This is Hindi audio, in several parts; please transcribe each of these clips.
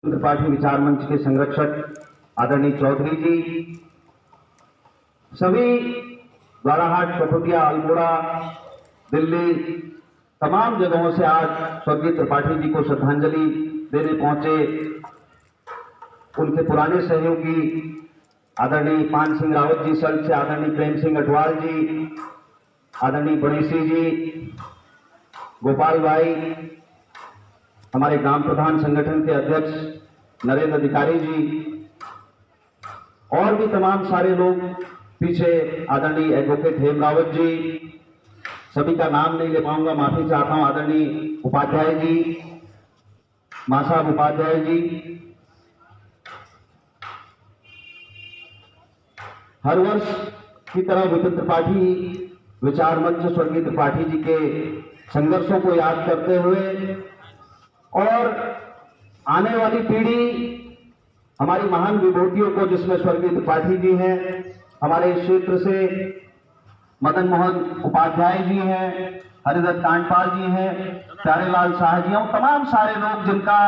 त्रिपाठी विचार मंच के संरक्षक आदरणीय चौधरी जी, सभी द्वाराहाट, कठुटिया, अल्मोड़ा, दिल्ली, तमाम जगहों से आज स्वर्गीय त्रिपाठी जी को श्रद्धांजलि देने पहुंचे। उनके पुराने सहयोगी आदरणीय पान सिंह रावत जी सल्ट से, आदरणीय प्रेम सिंह अटवाल जी, आदरणीय बड़ेसी जी, गोपाल भाई, हमारे ग्राम प्रधान संगठन के अध्यक्ष नरेंद्र अधिकारी जी और भी तमाम सारे लोग पीछे, आदरणीय एडवोकेट हेमरावत जी, सभी का नाम नहीं ले पाऊंगा, माफी चाहता हूं। आदरणीय उपाध्याय जी, मां साहब उपाध्याय जी, हर वर्ष की तरह विपिन त्रिपाठी विचार मंच स्वर्गीय त्रिपाठी जी के संघर्षों को याद करते हुए और आने वाली पीढ़ी हमारी महान विभूतियों को, जिसमें स्वर्गीय त्रिपाठी जी हैं, हमारे इस क्षेत्र से मदन मोहन उपाध्याय जी हैं, हरिदत्त कांडपाल जी हैं, प्यारेलाल शाह जी हैं, तमाम सारे लोग जिनका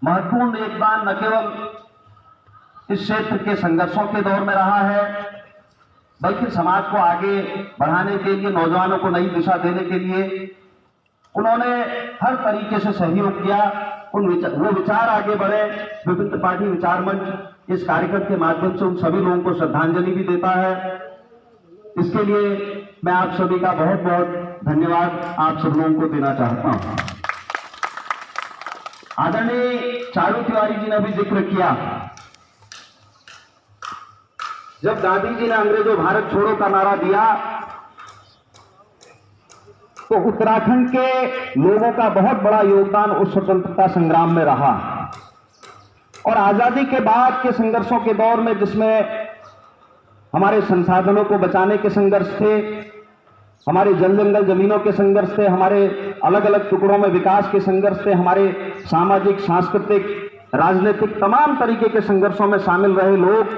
महत्वपूर्ण योगदान न केवल इस क्षेत्र के संघर्षों के दौर में रहा है, बल्कि समाज को आगे बढ़ाने के लिए, नौजवानों को नई दिशा देने के लिए उन्होंने हर तरीके से सहयोग किया। वो विचार आगे बढ़े। विपिन त्रिपाठी विचार मंच इस कार्यक्रम के माध्यम से उन सभी लोगों को श्रद्धांजलि भी देता है। इसके लिए मैं आप सभी का बहुत बहुत धन्यवाद आप सब लोगों को देना चाहता हूं। आदरणीय चारू तिवारी जी ने भी जिक्र किया, जब गांधी जी ने अंग्रेजों भारत छोड़ो का नारा दिया तो उत्तराखंड के लोगों का बहुत बड़ा योगदान उस स्वतंत्रता संग्राम में रहा। और आजादी के बाद के संघर्षों के दौर में, जिसमें हमारे संसाधनों को बचाने के संघर्ष थे, हमारे जल जंगल जमीनों के संघर्ष थे, हमारे अलग अलग टुकड़ों में विकास के संघर्ष थे, हमारे सामाजिक, सांस्कृतिक, राजनीतिक तमाम तरीके के संघर्षों में शामिल रहे लोग,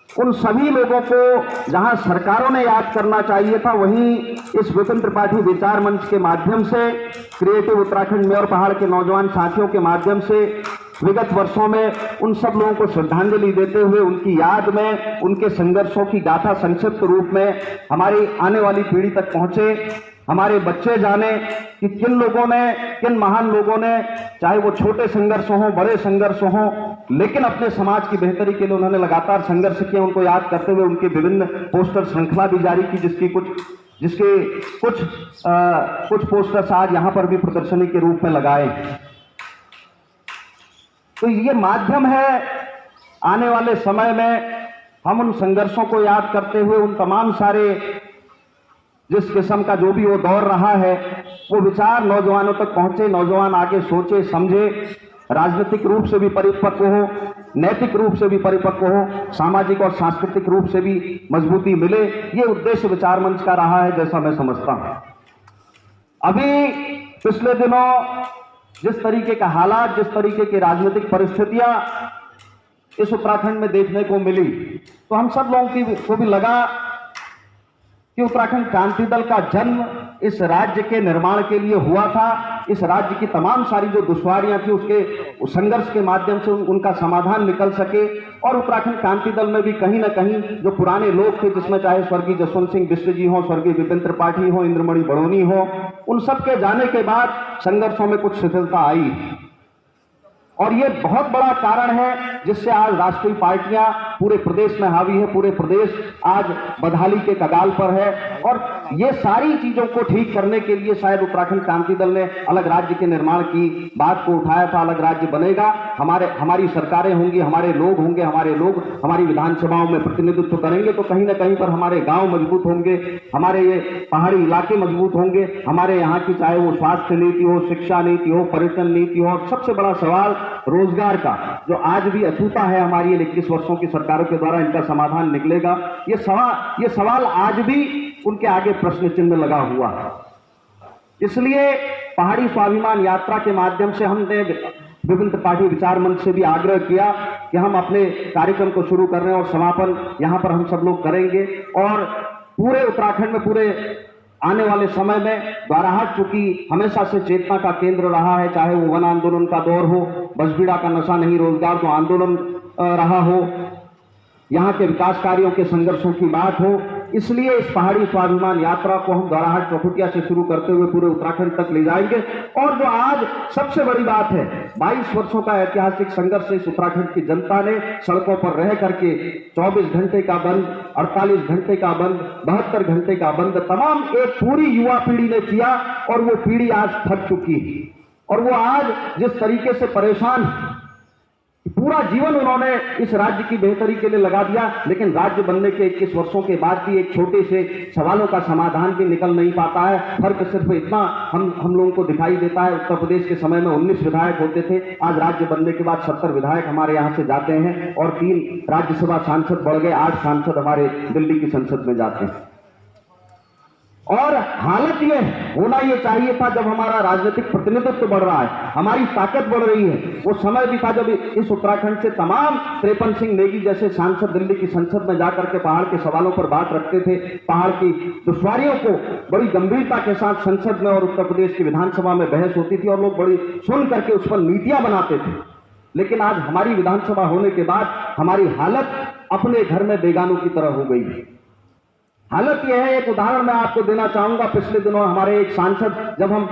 उन सभी लोगों को जहां सरकारों ने याद करना चाहिए था, वहीं इस विपिन त्रिपाठी विचार मंच के माध्यम से, क्रिएटिव उत्तराखंड में और पहाड़ के नौजवान साथियों के माध्यम से विगत वर्षों में उन सब लोगों को श्रद्धांजलि देते हुए, उनकी याद में, उनके संघर्षों की गाथा संक्षिप्त रूप में हमारी आने वाली पीढ़ी तक पहुंचे, हमारे बच्चे जाने कि किन लोगों ने, किन महान लोगों ने, चाहे वो छोटे संघर्ष हों, बड़े संघर्ष हों, लेकिन अपने समाज की बेहतरी के लिए उन्होंने लगातार संघर्ष किया। उनको याद करते हुए उनकी विभिन्न पोस्टर श्रृंखला भी जारी की, जिसके कुछ पोस्टर्स आज यहां पर भी प्रदर्शनी के रूप में लगाए। तो ये माध्यम है, आने वाले समय में हम उन संघर्षों को याद करते हुए उन तमाम सारे, जिस किस्म का जो भी वो दौर रहा है, वो विचार नौजवानों तक पहुंचे, नौजवान आगे सोचे समझे, राजनीतिक रूप से भी परिपक्व हो, नैतिक रूप से भी परिपक्व हो, सामाजिक और सांस्कृतिक रूप से भी मजबूती मिले। ये उद्देश्य विचार मंच का रहा है, जैसा मैं समझता हूं। अभी पिछले दिनों जिस तरीके का हालात, जिस तरीके की राजनीतिक परिस्थितियां इस उत्तराखंड में देखने को मिली, तो हम सब लोगों को भी लगा कि उत्तराखंड क्रांति दल का जन्म इस राज्य के निर्माण के लिए हुआ था। इस राज्य की तमाम सारी जो दुश्वारियां थी, उसके संघर्ष के माध्यम से उनका समाधान निकल सके। और उत्तराखंड क्रांति दल में भी कहीं ना कहीं जो पुराने लोग थे, जिसमें चाहे स्वर्गीय जसवंत सिंह बिष्ट जी हो, स्वर्गीय विपिन त्रिपाठी हो, इंद्रमणि बड़ोनी हो, उन सब के जाने के बाद संघर्षों में कुछ शिथिलता आई। और ये बहुत बड़ा कारण है जिससे आज राष्ट्रीय पार्टियां पूरे प्रदेश में हावी है, पूरे प्रदेश आज बदहाली के कगाल पर है। और ये सारी चीजों को ठीक करने के लिए शायद उत्तराखंड क्रांति दल ने अलग राज्य के निर्माण की बात को उठाया था। अलग राज्य बनेगा, हमारी सरकारें होंगी, हमारे लोग होंगे, हमारे लोग हमारी विधानसभाओं में प्रतिनिधित्व करेंगे, तो कहीं ना कहीं पर हमारे गांव मजबूत होंगे, हमारे ये पहाड़ी इलाके मजबूत होंगे, हमारे यहाँ की चाहे वो स्वास्थ्य नीति हो, शिक्षा नीति हो, पर्यटन नीति हो, और सबसे बड़ा सवाल रोजगार का, जो आज भी अछूता है हमारी 21 वर्षों की सरकारों के द्वारा, इनका समाधान निकलेगा। ये सवाल आज भी उनके आगे प्रश्न चिन्ह लगा हुआ है। इसलिए पहाड़ी स्वाभिमान यात्रा के माध्यम से हमने विपिन त्रिपाठी विचार मंच से भी आग्रह किया कि हम अपने कार्यक्रम को शुरू कर रहे हैं और समापन यहां पर हम सब लोग करेंगे। और पूरे उत्तराखंड में, पूरे आने वाले समय में द्वाराहाट चूंकि हमेशा से चेतना का केंद्र रहा है, चाहे वो वन आंदोलन का दौर हो, बसबीड़ा का नशा नहीं रोजगार तो आंदोलन रहा हो, यहाँ के विकास कार्यों के संघर्षों की बात हो, इसलिए इस पहाड़ी स्वाभिमान यात्रा को हम द्वाराहाट चौखुटिया से शुरू करते हुए पूरे उत्तराखंड तक ले जाएंगे। और जो आज सबसे बड़ी बात है, 22 वर्षों का ऐतिहासिक संघर्ष इस उत्तराखंड की जनता ने सड़कों पर रह करके 24 घंटे का बंद, 48 घंटे का बंद, 72 घंटे का बंद, तमाम एक पूरी युवा पीढ़ी ने किया और वो पीढ़ी आज थक चुकी है। और वो आज जिस तरीके से परेशान, पूरा जीवन उन्होंने इस राज्य की बेहतरी के लिए लगा दिया, लेकिन राज्य बनने के 21 वर्षों के बाद भी एक छोटे से सवालों का समाधान भी निकल नहीं पाता है। फर्क सिर्फ इतना हम लोगों को दिखाई देता है, उत्तर प्रदेश के समय में 19 विधायक होते थे, आज राज्य बनने के बाद 70 विधायक हमारे यहाँ से जाते हैं और 3 राज्यसभा सांसद बढ़ गए, 8 सांसद हमारे दिल्ली की संसद में जाते हैं। और हालत ये होना ये चाहिए था, जब हमारा राजनीतिक प्रतिनिधित्व बढ़ रहा है, हमारी ताकत बढ़ रही है, वो समय भी था जब इस उत्तराखंड से तमाम त्रिपन सिंह नेगी जैसे सांसद दिल्ली की संसद में जाकर के पहाड़ के सवालों पर बात रखते थे, पहाड़ की दुश्वारियों को बड़ी गंभीरता के साथ संसद में और उत्तर प्रदेश की विधानसभा में बहस होती थी और लोग बड़ी सुन करके उस पर नीतियां बनाते थे। लेकिन आज हमारी विधानसभा होने के बाद हमारी हालत अपने घर में बेगानों की तरह हो गई है। हालत यह है, एक उदाहरण मैं आपको देना चाहूंगा। पिछले दिनों हमारे एक सांसद, जब हम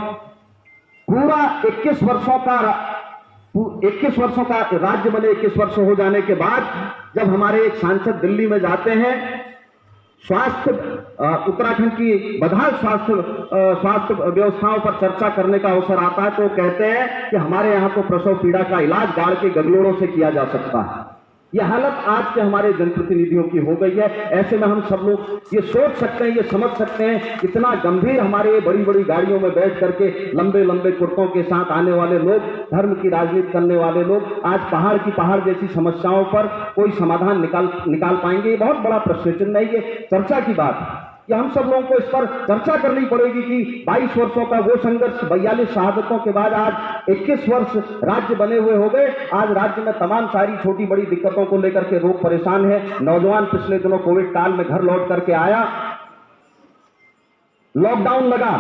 पूरा 21 वर्षों का राज्य बने, 21 वर्ष हो जाने के बाद जब हमारे एक सांसद दिल्ली में जाते हैं, स्वास्थ्य उत्तराखंड की बदहाल स्वास्थ्य व्यवस्थाओं पर चर्चा करने का अवसर आता है, तो कहते हैं कि हमारे यहां तो प्रसव पीड़ा का इलाज गाड़ के गगलोड़ों से किया जा सकता है। यह हालत आज के हमारे जनप्रतिनिधियों की हो गई है। ऐसे में हम सब लोग ये सोच सकते हैं, ये समझ सकते हैं, इतना गंभीर हमारे बड़ी बड़ी गाड़ियों में बैठ करके लंबे लंबे कुर्तों के साथ आने वाले लोग, धर्म की राजनीति करने वाले लोग आज पहाड़ की पहाड़ जैसी समस्याओं पर कोई समाधान निकाल पाएंगे? ये बहुत बड़ा प्रश्न चिन्ह है, ये चर्चा की बात है। कि हम सब लोगों को इस पर चर्चा करनी पड़ेगी कि 22 वर्षों का वो संघर्ष, 42 शहादतों के बाद आज 21 वर्ष राज्य बने हुए हो गए। आज राज्य में तमाम सारी छोटी बड़ी दिक्कतों को लेकर के लोग परेशान है। नौजवान पिछले दिनों कोविड काल में घर लौट करके आया, लॉकडाउन लगा,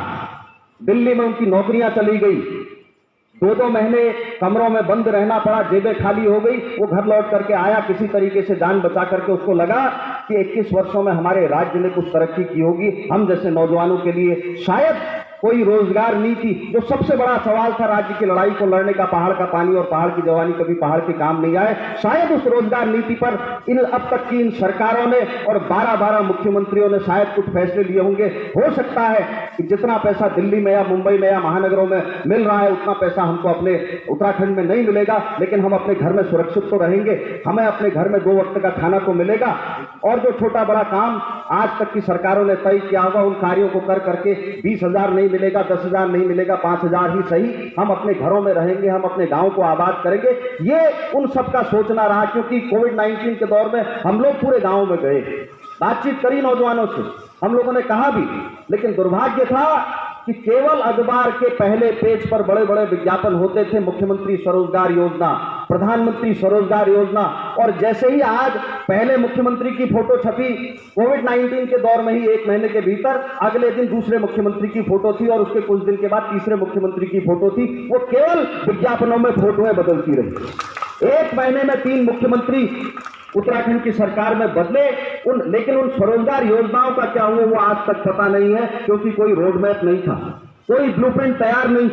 दिल्ली में उनकी नौकरियां चली गई, 2-2 महीने कमरों में बंद रहना पड़ा, जेबें खाली हो गई। वो घर लौट करके आया, किसी तरीके से जान बचा करके उसको लगा कि 21 वर्षों में हमारे राज्य ने कुछ तरक्की की होगी। हम जैसे नौजवानों के लिए शायद कोई रोजगार नीति, जो सबसे बड़ा सवाल था राज्य की लड़ाई को लड़ने का, पहाड़ का पानी और पहाड़ की जवानी कभी पहाड़ के काम नहीं आए, शायद उस रोजगार नीति पर इन अब तक की इन सरकारों ने और 12-12 मुख्यमंत्रियों ने शायद कुछ फैसले लिए होंगे। हो सकता है कि जितना पैसा दिल्ली में या मुंबई में या महानगरों में मिल रहा है, उतना पैसा हमको अपने उत्तराखंड में नहीं मिलेगा, लेकिन हम अपने घर में सुरक्षित तो रहेंगे, हमें अपने घर में 2 वक्त का खाना तो मिलेगा। और जो छोटा बड़ा काम आज तक की सरकारों ने तय किया होगा, उन कार्यों को कर करके 20,000 नहीं मिलेगा, 10,000 नहीं मिलेगा, 5,000 ही सही, हम अपने घरों में रहेंगे, हम अपने गांव को आबाद करेंगे। ये उन सबका सोचना रहा, क्योंकि कोविड-19 के दौर में हम लोग पूरे गांव में गए, बातचीत करी नौजवानों से, हम लोगों ने कहा भी, लेकिन दुर्भाग्य था कि केवल अखबार के पहले पेज पर बड़े बड़े विज्ञापन होते थे, मुख्यमंत्री स्वरोजगार योजना, प्रधानमंत्री स्वरोजगार योजना। और जैसे ही आज पहले मुख्यमंत्री की फोटो छपी, कोविड-19 के दौर में ही 1 महीने के भीतर अगले दिन दूसरे मुख्यमंत्री की फोटो थी और उसके कुछ दिन के बाद तीसरे मुख्यमंत्री की फोटो थी। वो केवल विज्ञापनों में फोटोएं बदलती रही। 1 महीने में 3 मुख्यमंत्री उत्तराखंड की सरकार में बदले, लेकिन उन स्वरोजगार योजनाओं का क्या हुआ वो आज तक पता नहीं है, क्योंकि कोई रोड मैप नहीं था, कोई ब्लूप्रिंट तैयार नहीं,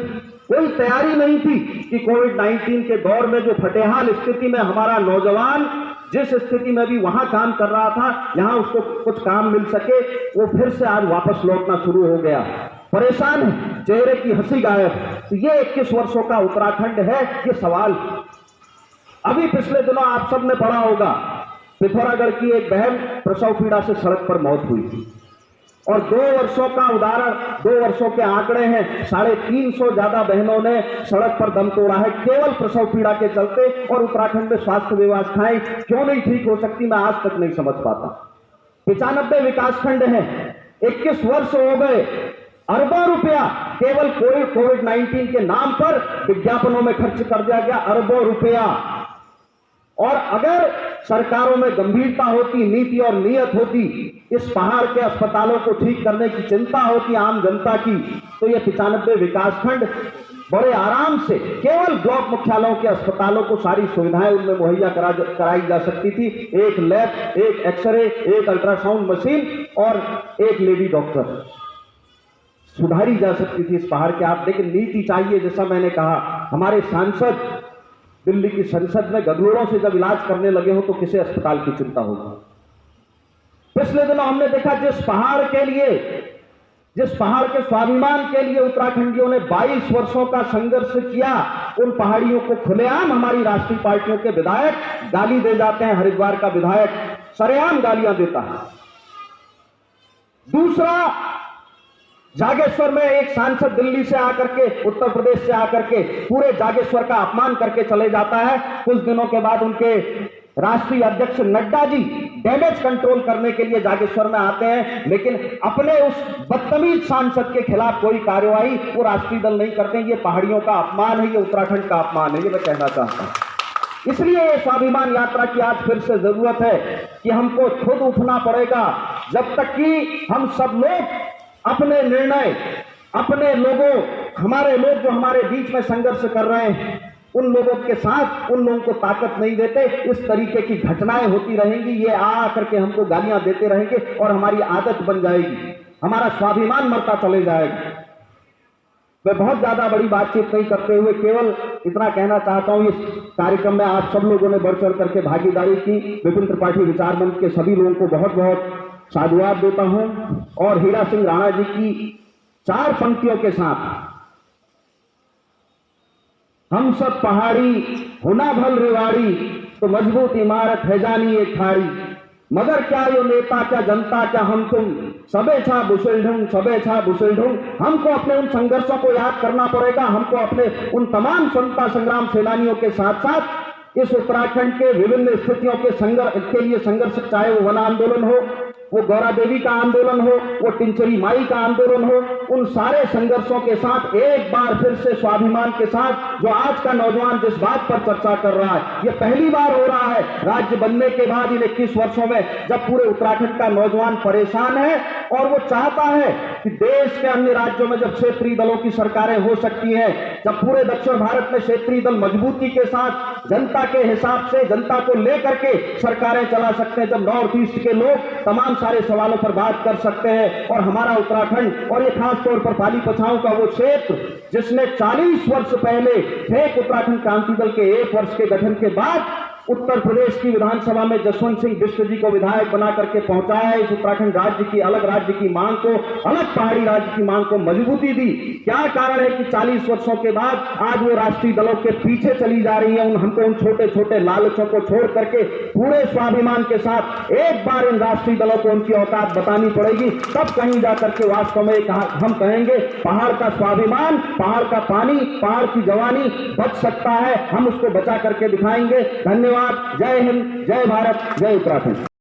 कोई तैयारी नहीं थी कि कोविड-19 के दौर में जो फटेहाल स्थिति में हमारा नौजवान जिस स्थिति में भी वहां काम कर रहा था, यहां उसको कुछ काम मिल सके, वो फिर से आज वापस लौटना शुरू हो गया। परेशान है, चेहरे की हंसी गायब। तो ये 21 वर्षों का उत्तराखंड है, ये सवाल। अभी पिछले दिनों आप सबने पढ़ा होगा, पिथौरागढ़ की एक बहन प्रसव पीड़ा से सड़क पर मौत हुई थी। और 2 वर्षों का उदाहरण, 2 वर्षों के आंकड़े हैं, 350 ज्यादा बहनों ने सड़क पर दम तोड़ा है केवल प्रसव पीड़ा के चलते। और उत्तराखंड में स्वास्थ्य व्यवस्थाएं क्यों नहीं ठीक हो सकती, मैं आज तक नहीं समझ पाता। 95 विकासखंड हैं, 21 वर्ष हो गए, अरबों रुपया केवल कोविड-19 के नाम पर विज्ञापनों में खर्च कर दिया गया, अरबों रुपया। और अगर सरकारों में गंभीरता होती, नीति और नीयत होती, इस पहाड़ के अस्पतालों को ठीक करने की चिंता होती आम जनता की, तो ये 95 विकासखंड बड़े आराम से केवल ब्लॉक मुख्यालयों के अस्पतालों को सारी सुविधाएं उनमें मुहैया कराई जा सकती थी। एक लैब, एक एक्सरे, एक अल्ट्रासाउंड मशीन और एक लेडी डॉक्टर सुधारी जा सकती थी इस पहाड़ के। आप लेकिन नीति चाहिए, जैसा मैंने कहा, हमारे सांसद दिल्ली की संसद में गधोड़ों से जब इलाज करने लगे हो तो किसे अस्पताल की चिंता होगी। पिछले दिनों हमने देखा जिस पहाड़ के स्वाभिमान के लिए उत्तराखंडियों ने 22 वर्षों का संघर्ष किया, उन पहाड़ियों को खुलेआम हमारी राष्ट्रीय पार्टियों के विधायक गाली दे जाते हैं। हरिद्वार का विधायक सरेआम गालियां देता है। दूसरा, जागेश्वर में एक सांसद दिल्ली से आकर के, उत्तर प्रदेश से आकर के पूरे जागेश्वर का अपमान करके चले जाता है। कुछ दिनों के बाद उनके राष्ट्रीय अध्यक्ष नड्डा जी डैमेज कंट्रोल करने के लिए जागेश्वर में आते हैं, लेकिन अपने उस बदतमीज सांसद के खिलाफ कोई कार्यवाही वो राष्ट्रीय दल नहीं करते। ये पहाड़ियों का अपमान है, ये उत्तराखंड का अपमान है, ये मैं कहना चाहता हूं। इसलिए ये स्वाभिमान यात्रा की आज फिर से जरूरत है कि हमको खुद उठना पड़ेगा। जब तक कि हम सब लोग अपने निर्णय, अपने लोगों, हमारे लोग जो हमारे बीच में संघर्ष कर रहे हैं, उन लोगों के साथ उन लोगों को ताकत नहीं देते, इस तरीके की घटनाएं होती रहेंगी। ये आ करके हमको गालियां देते रहेंगे और हमारी आदत बन जाएगी, हमारा स्वाभिमान मरता चले जाएगा। मैं बहुत ज्यादा बड़ी बातचीत नहीं करते हुए केवल इतना कहना चाहता हूं, इस कार्यक्रम में आप सब लोगों ने बढ़ चढ़ करके भागीदारी की। विभिन्न त्रिपाठी विचार मंच के सभी लोगों को बहुत बहुत साधुवाद देता हूं और हीरा सिंह राणा जी की 4 पंक्तियों के साथ, हम सब पहाड़ी होना भल रेवाड़ी, तो मजबूत इमारत है जानी एक खाड़ी, मगर क्या यो नेता क्या जनता क्या हम तुम, सबे छा बुशल ढूंढ। हमको अपने उन संघर्षों को याद करना पड़ेगा। हमको अपने उन तमाम स्वतंत्रता संग्राम सेनानियों के साथ साथ इस उत्तराखंड के विभिन्न स्थितियों के लिए संघर्ष, चाहे वो वन आंदोलन हो, वो गौरा देवी का आंदोलन हो, वो टिंचरी माई का आंदोलन हो, उन सारे संघर्षों के साथ एक बार फिर से स्वाभिमान के साथ जो आज का नौजवान जिस बात पर चर्चा कर रहा है, ये पहली बार हो रहा है राज्य बनने के बाद इन 21 वर्षों में, जब पूरे उत्तराखंड का नौजवान परेशान है और वो चाहता है कि देश के अन्य राज्यों में जब क्षेत्रीय दलों की सरकारें हो सकती हैं, जब पूरे दक्षिण भारत में क्षेत्रीय दल मजबूती के साथ जनता के हिसाब से, जनता को लेकर के सरकारें चला सकते हैं, जब नॉर्थ ईस्ट के लोग तमाम सारे सवालों पर बात कर सकते हैं, और हमारा उत्तराखंड और ये खास तौर पर पाली पछाऊ का वो क्षेत्र जिसने 40 वर्ष पहले फेक उत्तराखंड क्रांति दल के 1 वर्ष के गठन के बाद उत्तर प्रदेश की विधानसभा में जसवंत सिंह बिष्ट जी को विधायक बना करके पहुंचाया है, इस उत्तराखंड राज्य की, अलग राज्य की मांग को, अलग पहाड़ी राज्य की मांग को मजबूती दी। क्या कारण है कि 40 वर्षों के बाद आज वो राष्ट्रीय दलों के पीछे चली जा रही है? हमको उन छोटे छोटे लालचों को छोड़ करके पूरे स्वाभिमान के साथ एक बार इन राष्ट्रीय दलों को उनकी औकात बतानी पड़ेगी, तब कहीं जाकर के वास्तव में हम कहेंगे पहाड़ का स्वाभिमान, पहाड़ का पानी, पहाड़ की जवानी बच सकता है, हम उसको बचा करके दिखाएंगे। धन्यवाद। जय हिंद, जय भारत, जय उत्तराखंड।